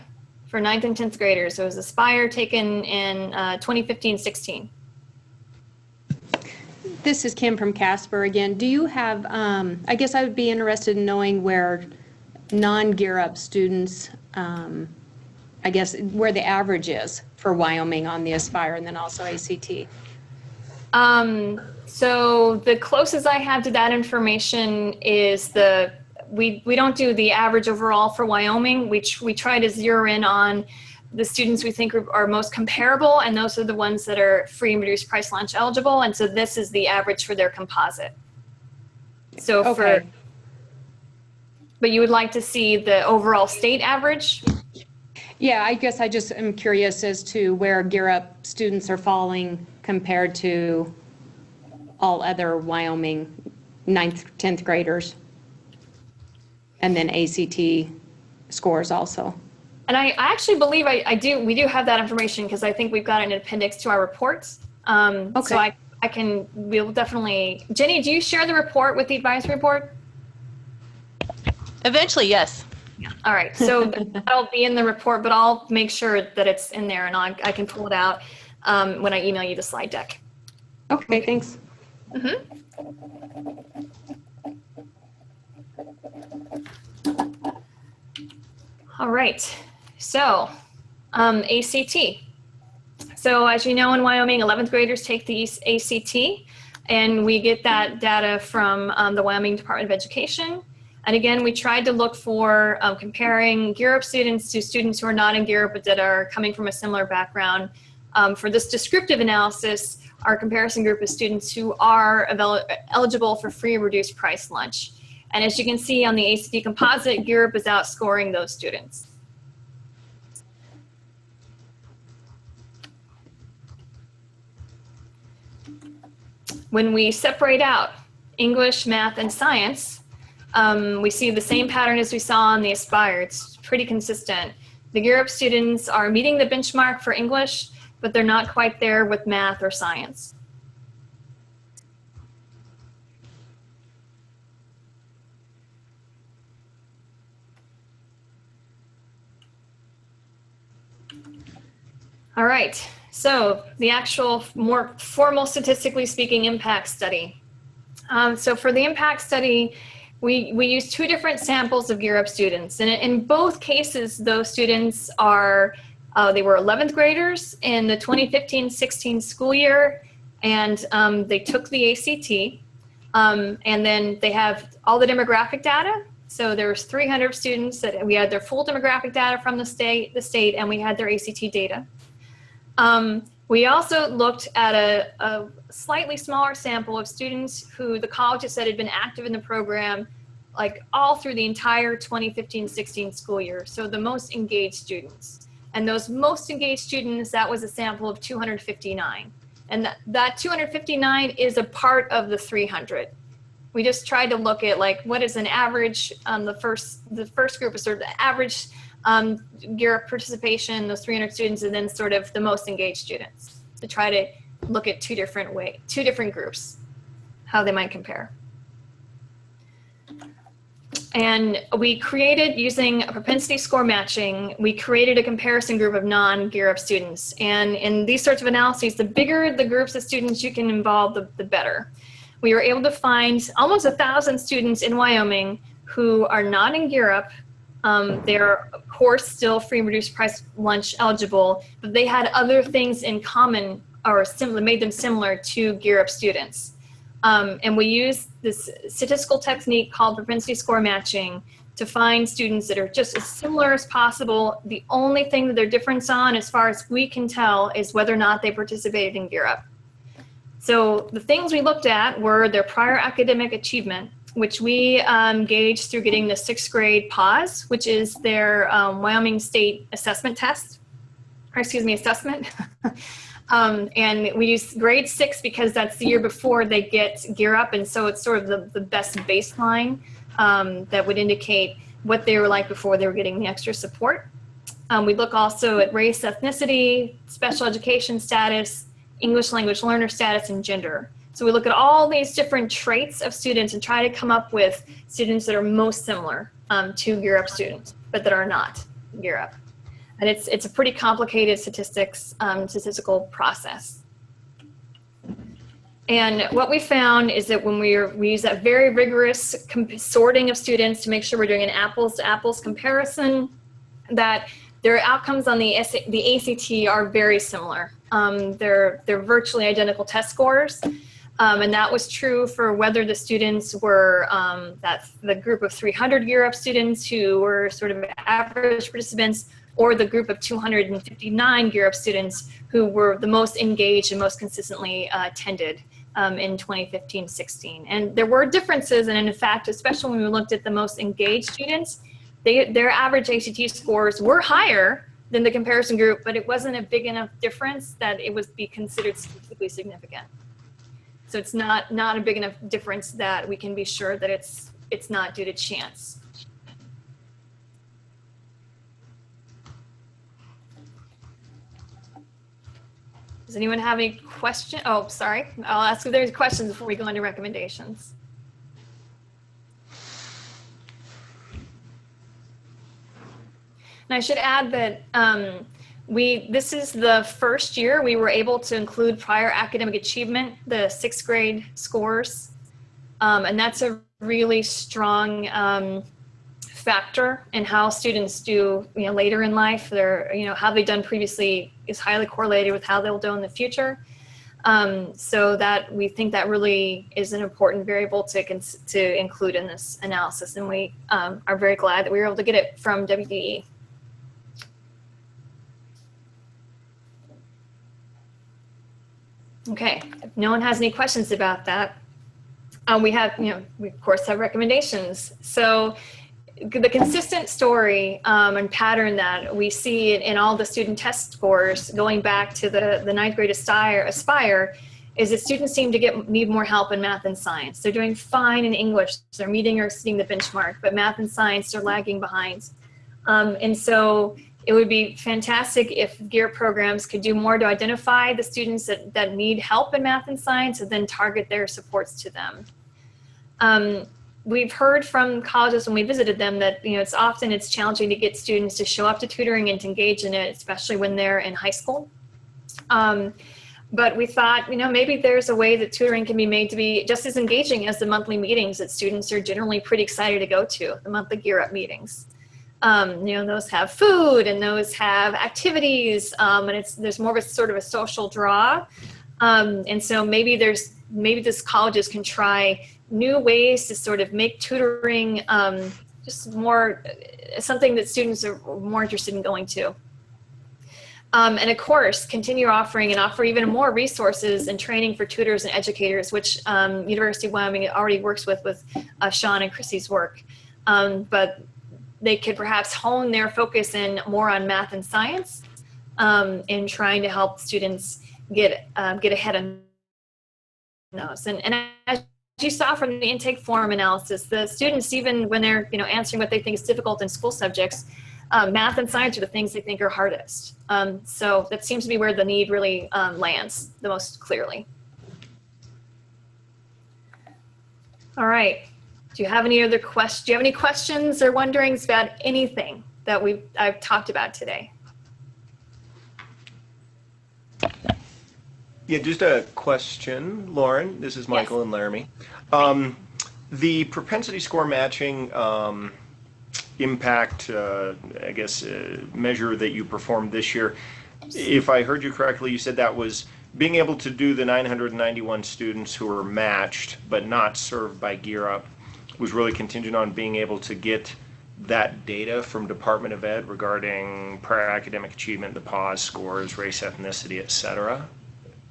E: for 9th and 10th graders? It was Aspire taken in 2015-16.
C: This is Kim from Casper again. Do you have, I guess I would be interested in knowing where non-Gear Up students, I guess, where the average is for Wyoming on the Aspire and then also ACT.
E: So the closest I have to that information is we don't do the average overall for Wyoming. We try to zero in on the students we think are most comparable, and those are the ones that are free and reduced price lunch eligible. And so this is the average for their composite. So
C: okay.
E: But you would like to see the overall state average?
C: Yeah, I guess I just am curious as to where Gear Up students are falling compared to all other Wyoming 9th, 10th graders. And then ACT scores also.
E: And I actually believe we do have that information because I think we've got an appendix to our reports.
C: Okay.
E: So we'll definitely, Jenny, do you share the report with the advisory board?
A: Eventually, yes.
E: All right, so that'll be in the report, but I'll make sure that it's in there and I can pull it out when I email you the slide deck.
C: Okay, thanks.
E: All right, so ACT. So as you know, in Wyoming, 11th graders take the ACT, and we get that data from the Wyoming Department of Education. And again, we tried to look for comparing Gear Up students to students who are not in Gear Up but that are coming from a similar background. For this descriptive analysis, our comparison group is students who are eligible for free reduced price lunch. And as you can see on the ACT composite, Gear Up is outscoring those students. When we separate out English, math, and science, we see the same pattern as we saw on the Aspire. It's pretty consistent. The Gear Up students are meeting the benchmark for English, but they're not quite there with math or science. All right, so the actual more formal, statistically speaking, impact study. So for the impact study, we used two different samples of Gear Up students. And in both cases, those students are, they were 11th graders in the 2015-16 school year, and they took the ACT. And then they have all the demographic data. So there was 300 students that we had their full demographic data from the state, and we had their ACT data. We also looked at a slightly smaller sample of students who the colleges said had been active in the program, like all through the entire 2015-16 school year. So the most engaged students. And those most engaged students, that was a sample of 259. And that 259 is a part of the 300. We just tried to look at like what is an average, the first group is sort of the average Gear Up participation, those 300 students, and then sort of the most engaged students to try to look at two different groups, how they might compare. And we created, using a propensity score matching, we created a comparison group of non-Gear Up students. And in these sorts of analyses, the bigger the groups of students you can involve, the better. We were able to find almost 1,000 students in Wyoming who are not in Gear Up. They're, of course, still free reduced price lunch eligible, but they had other things in common or made them similar to Gear Up students. And we used this statistical technique called propensity score matching to find students that are just as similar as possible. The only thing that they're different on, as far as we can tell, is whether or not they participated in Gear Up. So the things we looked at were their prior academic achievement, which we gauged through getting the 6th grade PAWS, which is their Wyoming State assessment test, or excuse me, assessment. And we use grade 6 because that's the year before they get Gear Up, and so it's sort of the best baseline that would indicate what they were like before they were getting the extra support. We look also at race, ethnicity, special education status, English language learner status, and gender. So we look at all these different traits of students and try to come up with students that are most similar to Gear Up students, but that are not Gear Up. And it's a pretty complicated statistical process. And what we found is that when we use that very rigorous sorting of students to make sure we're doing an apples to apples comparison, that their outcomes on the ACT are very similar. They're virtually identical test scores. And that was true for whether the students were, that's the group of 300 Gear Up students who were sort of average participants, or the group of 259 Gear Up students who were the most engaged and most consistently attended in 2015-16. And there were differences, and in fact, especially when we looked at the most engaged students, their average ACT scores were higher than the comparison group, but it wasn't a big enough difference that it would be considered statistically significant. So it's not a big enough difference that we can be sure that it's not due to chance. Does anyone have any question? Oh, sorry. I'll ask if there's questions before we go into recommendations. And I should add that this is the first year we were able to include prior academic achievement, the 6th grade scores. And that's a really strong factor in how students do, later in life. How they've done previously is highly correlated with how they'll do in the future. So that we think that really is an important variable to include in this analysis. And we are very glad that we were able to get it from WDE. Okay, if no one has any questions about that, we of course have recommendations. So the consistent story and pattern that we see in all the student test scores going back to the 9th grade Aspire is that students seem to need more help in math and science. They're doing fine in English, they're meeting or exceeding the benchmark, but math and science are lagging behind. And so it would be fantastic if GEAR programs could do more to identify the students that need help in math and science and then target their supports to them. We've heard from colleges when we visited them that it's challenging to get students to show up to tutoring and to engage in it, especially when they're in high school. But we thought, maybe there's a way that tutoring can be made to be just as engaging as the monthly meetings that students are generally pretty excited to go to, the monthly Gear Up meetings. Those have food and those have activities, and there's more of a sort of a social draw. And so maybe this colleges can try new ways to sort of make tutoring just more something that students are more interested in going to. And of course, continue offering and offer even more resources and training for tutors and educators, which University of Wyoming already works with Sean and Chrissy's work. But they could perhaps hone their focus in more on math and science in trying to help students get ahead on those. And as you saw from the intake form analysis, the students, even when they're answering what they think is difficult in school subjects, math and science are the things they think are hardest. So that seems to be where the need really lands the most clearly. All right. Do you have any other questions? Do you have any questions or wonderings about anything that I've talked about today?
F: Yeah, just a question, Lauren. This is Michael and Laramie. The propensity score matching impact, I guess, measure that you performed this year. If I heard you correctly, you said that was being able to do the 991 students who were matched but not served by Gear Up was really contingent on being able to get that data from Department of Ed regarding prior academic achievement, the PAWS scores, race, ethnicity, etc.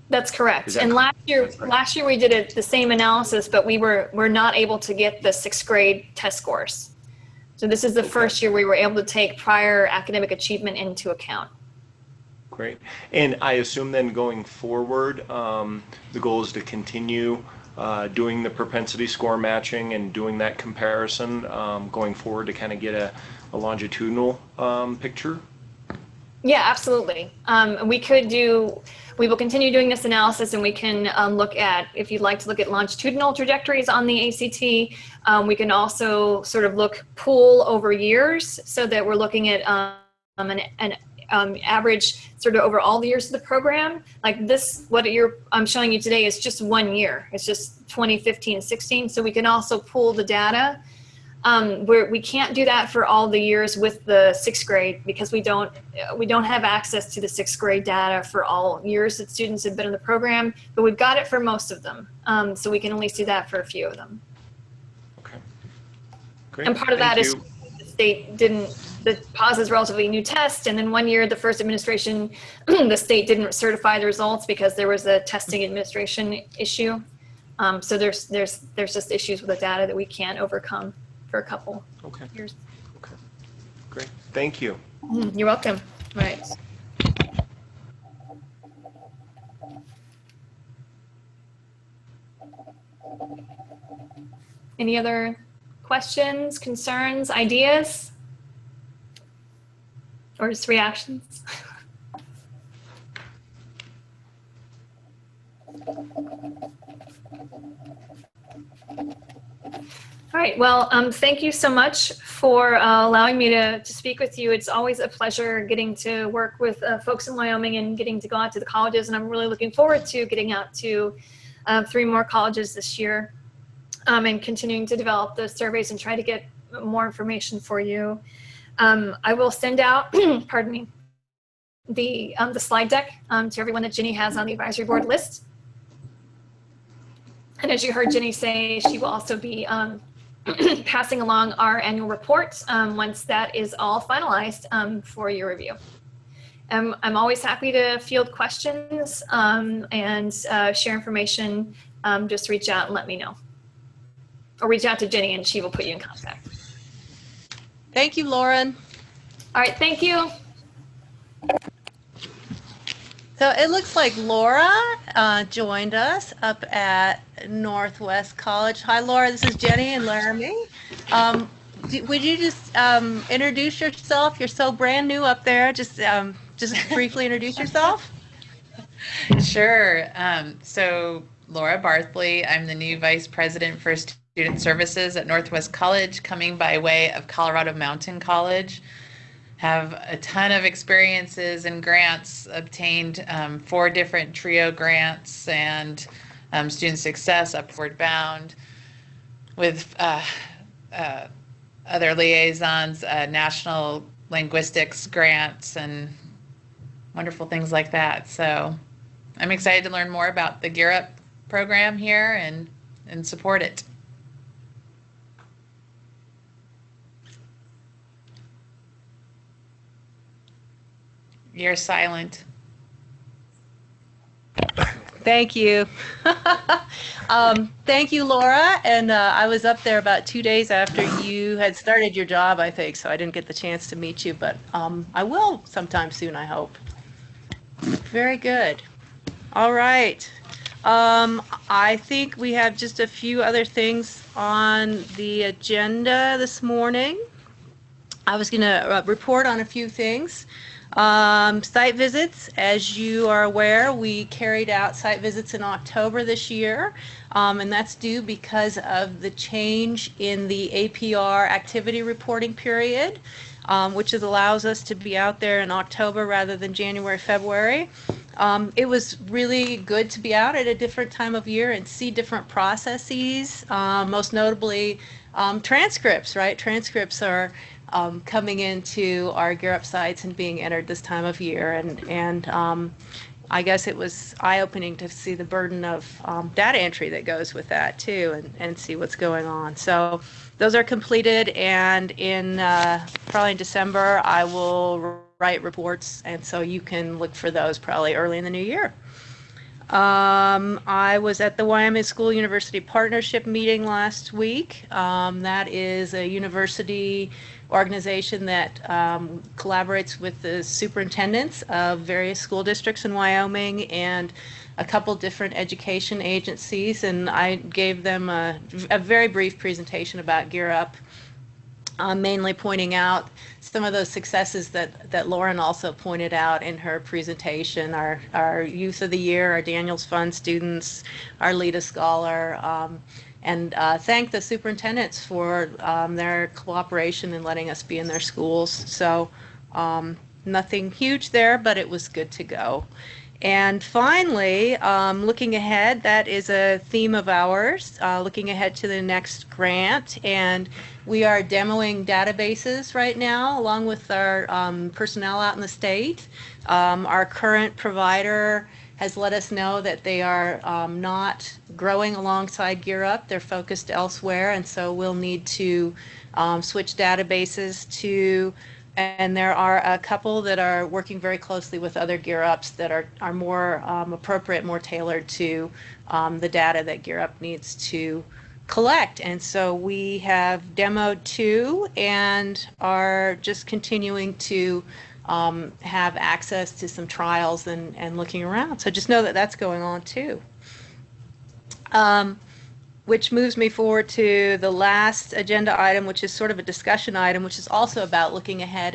E: That's correct. And last year we did the same analysis, but we're not able to get the 6th grade test scores. So this is the first year we were able to take prior academic achievement into account.
F: Great. And I assume then going forward, the goal is to continue doing the propensity score matching and doing that comparison going forward to kind of get a longitudinal picture?
E: Yeah, absolutely. We will continue doing this analysis, and we can look at, if you'd like to look at longitudinal trajectories on the ACT, we can also sort of pool over years so that we're looking at an average sort of over all the years of the program. Like this, I'm showing you today is just 1 year. It's just 2015 and 16. So we can also pool the data. We can't do that for all the years with the 6th grade because we don't have access to the 6th grade data for all years that students have been in the program, but we've got it for most of them. So we can at least do that for a few of them.
F: Okay. Great.
E: And part of that is the state the PAWS is a relatively new test, and then 1 year, the first administration, the state didn't certify the results because there was a testing administration issue. So there's just issues with the data that we can't overcome for a couple years.
F: Okay. Great. Thank you.
E: You're welcome. All right. Any other questions, concerns, ideas? Or just reactions? All right, well, thank you so much for allowing me to speak with you. It's always a pleasure getting to work with folks in Wyoming and getting to go out to the colleges, and I'm really looking forward to getting out to 3 more colleges this year and continuing to develop those surveys and try to get more information for you. I will send out, pardon me, the slide deck to everyone that Ginny has on the advisory board list. And as you heard Ginny say, she will also be passing along our annual report once that is all finalized for your review. I'm always happy to field questions and share information. Just reach out and let me know. Or reach out to Ginny and she will put you in contact.
A: Thank you, Lauren.
E: All right, thank you.
A: So it looks like Laura joined us up at Northwest College. Hi, Laura. This is Jenny and Laramie. Would you just introduce yourself? You're so brand new up there. Just briefly introduce yourself.
G: Sure. So Laura Barthley, I'm the new Vice President for Student Services at Northwest College, coming by way of Colorado Mountain College. Have a ton of experiences and grants obtained, 4 different TRIO grants and Student Success, Upward Bound, with other liaisons, National Linguistics grants, and wonderful things like that. So I'm excited to learn more about the Gear Up program here and support it. You're silent.
A: Thank you. Thank you, Laura. And I was up there about 2 days after you had started your job, I think, so I didn't get the chance to meet you, but I will sometime soon, I hope. Very good. All right. I think we have just a few other things on the agenda this morning. I was going to report on a few things. Site visits, as you are aware, we carried out site visits in October this year, and that's due because of the change in the APR activity reporting period, which allows us to be out there in October rather than January, February. It was really good to be out at a different time of year and see different processes, most notably transcripts, right? Transcripts are coming into our Gear Up sites and being entered this time of year, and I guess it was eye-opening to see the burden of data entry that goes with that too, and see what's going on. So those are completed, and in probably in December I will write reports, and so you can look for those probably early in the new year. I was at the Wyoming School University Partnership meeting last week. That is a university organization that collaborates with the superintendents of various school districts in Wyoming and a couple different education agencies, and I gave them a very brief presentation about Gear Up, mainly pointing out some of those successes that Lauren also pointed out in her presentation, our Youth of the Year, our Daniels Fund students, our Lead a Scholar, and thank the superintendents for their cooperation in letting us be in their schools. So nothing huge there, but it was good to go. And finally, looking ahead, that is a theme of ours, looking ahead to the next grant. And we are demoing databases right now, along with our personnel out in the state. Our current provider has let us know that they are not growing alongside Gear Up. They're focused elsewhere, and so we'll need to switch databases to, and there are a couple that are working very closely with other Gear Ups that are more appropriate, more tailored to the data that Gear Up needs to collect. And so we have demoed 2 and are just continuing to have access to some trials and looking around. So just know that that's going on too. which moves me forward to the last agenda item, which is sort of a discussion item, which is also about looking ahead,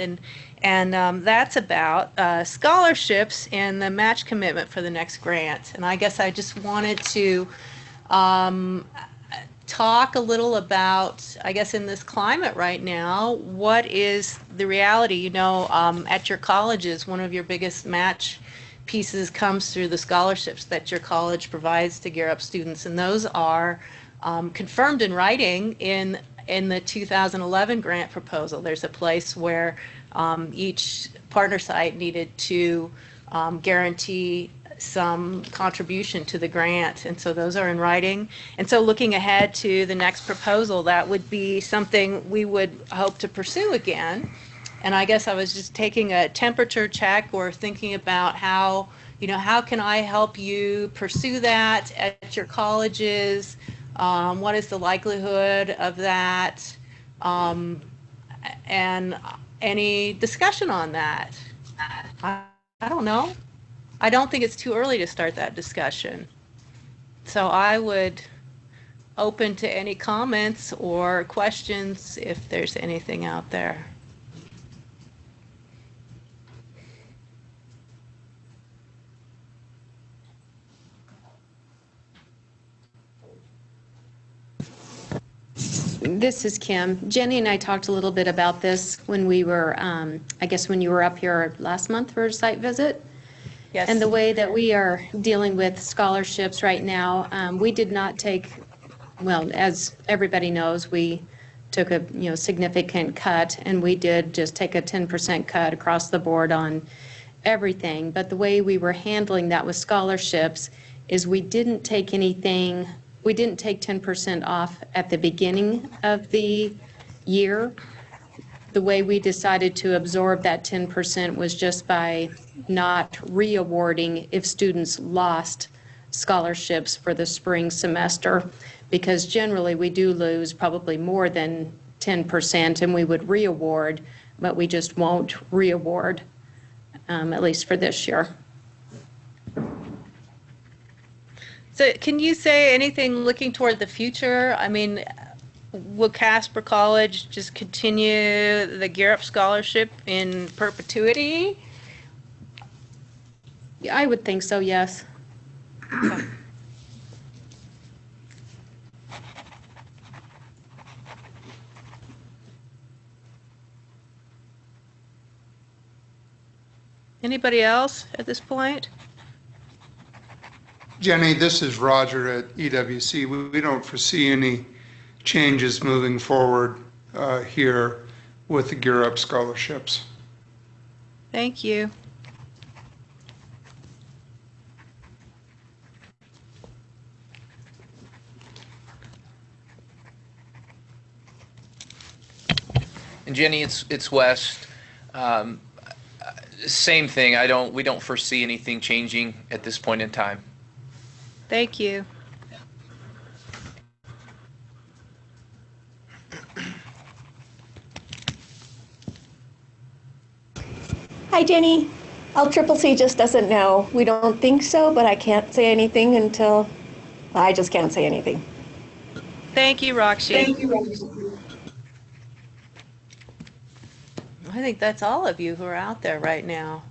A: and that's about scholarships and the match commitment for the next grant. And I guess I just wanted to talk a little about, I guess, in this climate right now, what is the reality? You know, at your colleges, one of your biggest match pieces comes through the scholarships that your college provides to Gear Up students, and those are confirmed in writing in the 2011 grant proposal. There's a place where each partner site needed to guarantee some contribution to the grant, and so those are in writing. And so looking ahead to the next proposal, that would be something we would hope to pursue again. And I guess I was just taking a temperature check or thinking about how, you know, how can I help you pursue that at your colleges? What is the likelihood of that? And any discussion on that? I don't know. I don't think it's too early to start that discussion. So I would open to any comments or questions if there's anything out there.
C: This is Kim. Jenny and I talked a little bit about this when we were, I guess when you were up here last month for a site visit.
A: Yes.
C: And the way that we are dealing with scholarships right now, we did not take, well, as everybody knows, we took a significant cut, and we did just take a 10% cut across the board on everything. But the way we were handling that with scholarships is we didn't take anything, we didn't take 10% off at the beginning of the year. The way we decided to absorb that 10% was just by not re-awarding if students lost scholarships for the spring semester, because generally we do lose probably more than 10%, and we would re-award, but we just won't re-award, at least for this year.
A: So can you say anything looking toward the future? I mean, will Casper College just continue the Gear Up scholarship in perpetuity?
C: I would think so, yes.
A: Okay. Anybody else at this point?
B: Jenny, this is Roger at EWC. We don't foresee any changes moving forward here with the Gear Up scholarships.
A: Thank you.
H: And Jenny, it's West. Same thing. We don't foresee anything changing at this point in time.
A: Thank you.
D: Hi, Jenny. LCCC just doesn't know. We don't think so, but I can't say anything until, I just can't say anything.
A: Thank you, Roxy.
D: Thank you, Roxy.
A: I think that's all of you who are out there right now.